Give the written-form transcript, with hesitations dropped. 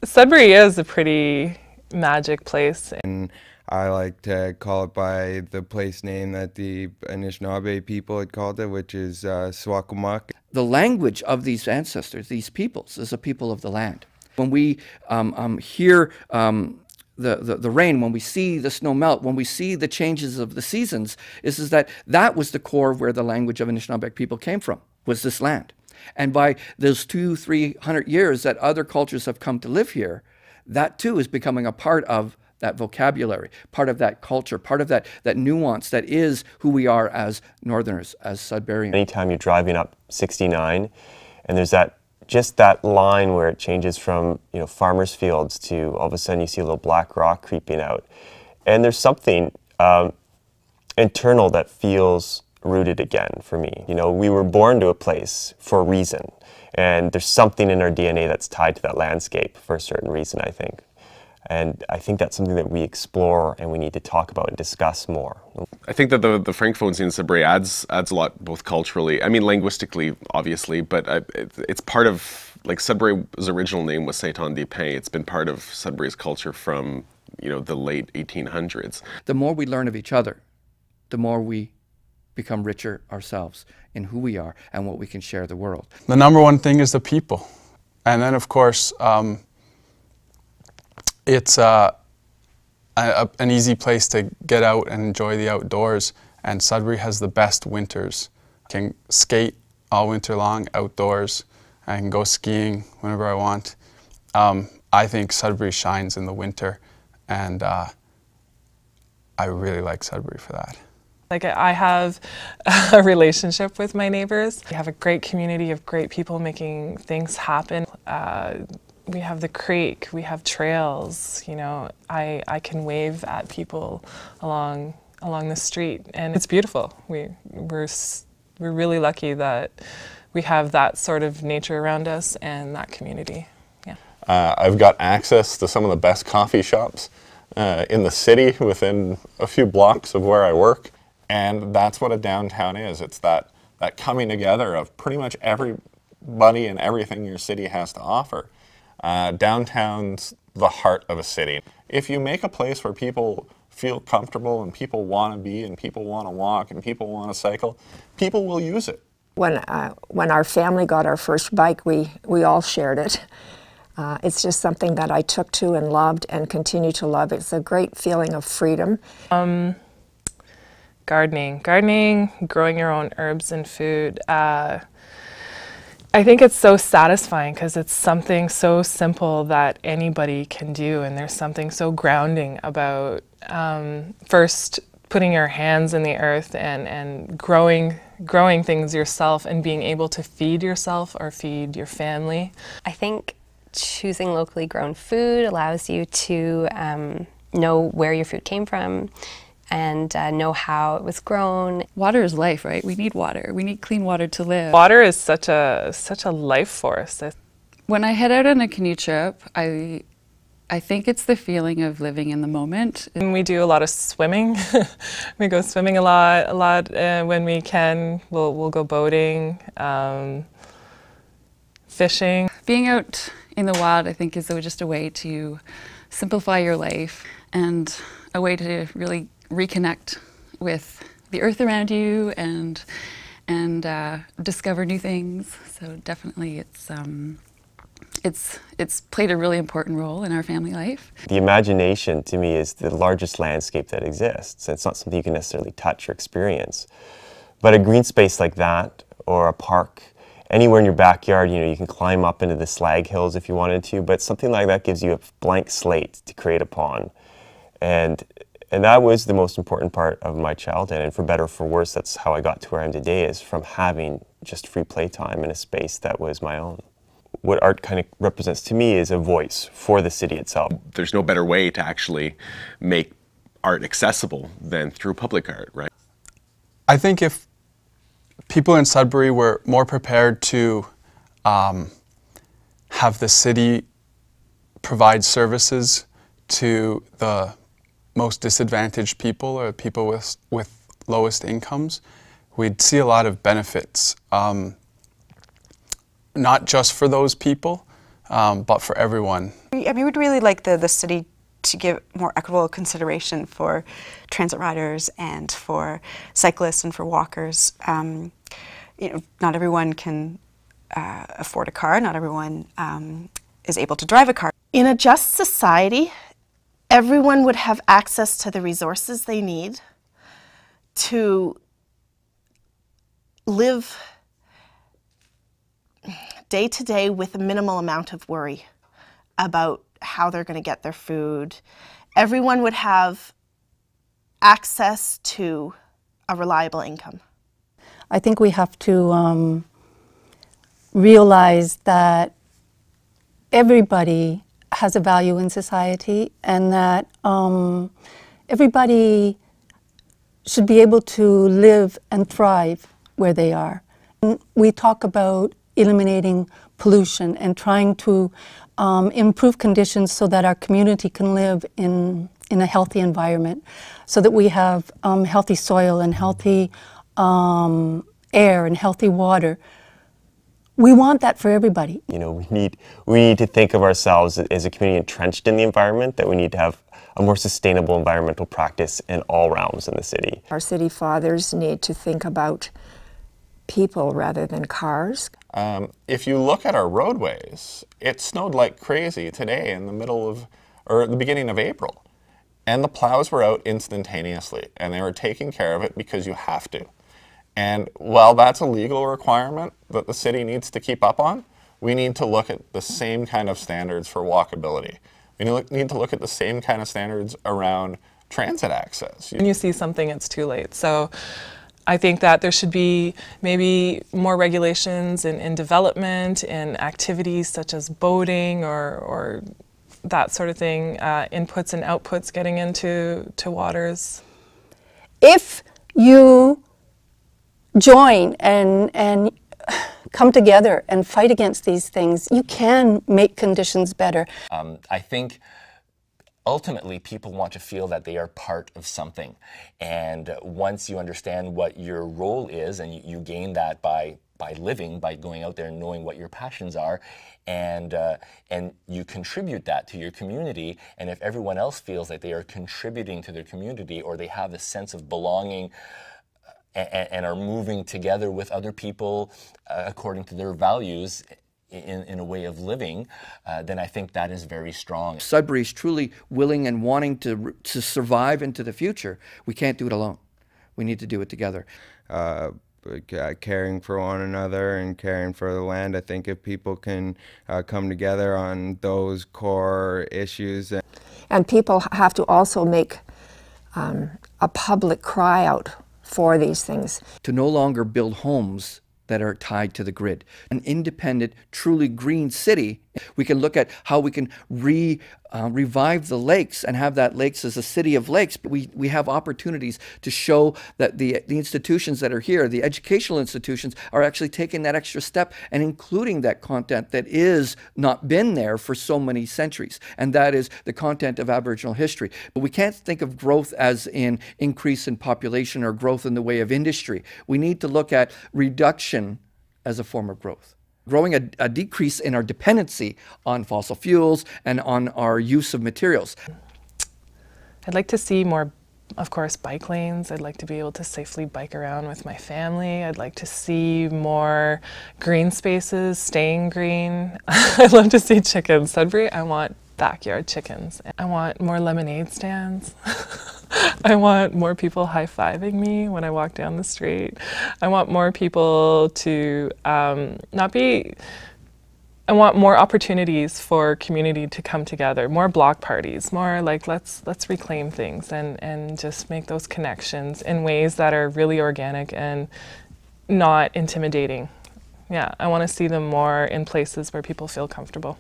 Sudbury is a pretty magic place. And I like to call it by the place name that the Anishinaabe people had called it, which is Swakopmund. The language of these ancestors, these peoples, is a people of the land. When we hear the rain, when we see the snow melt, when we see the changes of the seasons, is that was the core where the language of Anishinaabe people came from, was this land. And by those 200-300 years that other cultures have come to live here, that too is becoming a part of that vocabulary, part of that culture, part of that nuance that is who we are as Northerners, as Sudburyans. Anytime you're driving up 69 and there's just that line where it changes from, farmers' fields to all of a sudden you see a little black rock creeping out. And there's something internal that feels rooted again for me. We were born to a place for a reason, and there's something in our DNA that's tied to that landscape for a certain reason, I think. And I think that's something that we explore and we need to talk about and discuss more. I think that the Francophone scene in Sudbury adds a lot, both culturally, I mean linguistically, obviously, but it's part of, like, Sudbury's original name was Saint-Anne-des-Pins. It's been part of Sudbury's culture from, the late 1800s. The more we learn of each other, the more we become richer ourselves in who we are and what we can share the world. The number one thing is the people. And then, of course, it's an easy place to get out and enjoy the outdoors, and Sudbury has the best winters. I can skate all winter long outdoors. I can go skiing whenever I want. I think Sudbury shines in the winter, and I really like Sudbury for that. Like, I have a relationship with my neighbors. We have a great community of great people making things happen. We have the creek, we have trails, I can wave at people along the street, and it's beautiful. We're really lucky that we have that sort of nature around us and that community. Yeah. I've got access to some of the best coffee shops in the city within a few blocks of where I work. And that's what a downtown is. It's that coming together of pretty much everybody and everything your city has to offer. Downtown's the heart of a city. If you make a place where people feel comfortable and people want to be and people want to walk and people want to cycle, people will use it. When our family got our first bike, we all shared it. It's just something that I took to and loved and continue to love. It's a great feeling of freedom. Gardening, growing your own herbs and food. I think it's so satisfying because it's something so simple that anybody can do, and there's something so grounding about first putting your hands in the earth and growing things yourself and being able to feed yourself or feed your family. I think choosing locally grown food allows you to know where your food came from and know how it was grown. Water is life, right? We need water. We need clean water to live. Water is such a life force. When I head out on a canoe trip, I think it's the feeling of living in the moment. And we do a lot of swimming. We go swimming a lot. When we can, we'll go boating, fishing. Being out in the wild, I think, is just a way to simplify your life and a way to really reconnect with the earth around you and discover new things. So definitely it's played a really important role in our family life. The imagination to me is the largest landscape that exists. It's not something you can necessarily touch or experience. But a green space like that, or a park, anywhere in your backyard, you can climb up into the slag hills if you wanted to, but something like that gives you a blank slate to create upon. And that was the most important part of my childhood, and for better or for worse, that's how I got to where I am today, is from having just free playtime in a space that was my own. What art kind of represents to me is a voice for the city itself. There's no better way to actually make art accessible than through public art, right? I think if people in Sudbury were more prepared to have the city provide services to the most disadvantaged people or people with lowest incomes, we'd see a lot of benefits, not just for those people, but for everyone. I mean, we'd really like the city to give more equitable consideration for transit riders and for cyclists and for walkers. You know, not everyone can afford a car. Not everyone is able to drive a car. In a just society, everyone would have access to the resources they need to live day to day with a minimal amount of worry about how they're going to get their food. Everyone would have access to a reliable income. I think we have to realize that everybody has a value in society, and that everybody should be able to live and thrive where they are. We talk about eliminating pollution and trying to improve conditions so that our community can live in a healthy environment, so that we have healthy soil and healthy air and healthy water. We want that for everybody. You know, we need to think of ourselves as a community entrenched in the environment, that we need to have a more sustainable environmental practice in all realms in the city. Our city fathers need to think about people rather than cars. If you look at our roadways, it snowed like crazy today in the middle of, or the beginning of April. And the plows were out instantaneously, and they were taking care of it because you have to. And while that's a legal requirement that the city needs to keep up on, we need to look at the same kind of standards for walkability. We need to look at the same kind of standards around transit access. When you see something, it's too late. So I think that there should be maybe more regulations in development, in activities such as boating or that sort of thing, inputs and outputs getting into waters. If you join and come together and fight against these things, you can make conditions better. I think ultimately people want to feel that they are part of something. And once you understand what your role is, and you gain that by living, by going out there and knowing what your passions are, and you contribute that to your community, and if everyone else feels that they are contributing to their community, or they have a sense of belonging, and are moving together with other people according to their values in a way of living, then I think that is very strong. Sudbury is truly willing and wanting to survive into the future. We can't do it alone. We need to do it together. Caring for one another and caring for the land. I think if people can come together on those core issues. And people have to also make a public cry out for these things. To no longer build homes that are tied to the grid. An independent, truly green city. We can look at how we can revive the lakes and have that lakes as a city of lakes. But we have opportunities to show that the institutions that are here, the educational institutions, are actually taking that extra step and including that content that is not been there for so many centuries, and that is the content of Aboriginal history. But we can't think of growth as in increase in population or growth in the way of industry. We need to look at reduction as a form of growth. Growing a decrease in our dependency on fossil fuels and on our use of materials. I'd like to see more, of course, bike lanes. I'd like to be able to safely bike around with my family. I'd like to see more green spaces, staying green. I'd love to see chickens. Sudbury, I want backyard chickens. I want more lemonade stands. I want more people high-fiving me when I walk down the street. I want more people to I want more opportunities for community to come together, more block parties, more like let's reclaim things and just make those connections in ways that are really organic and not intimidating. Yeah, I want to see them more in places where people feel comfortable.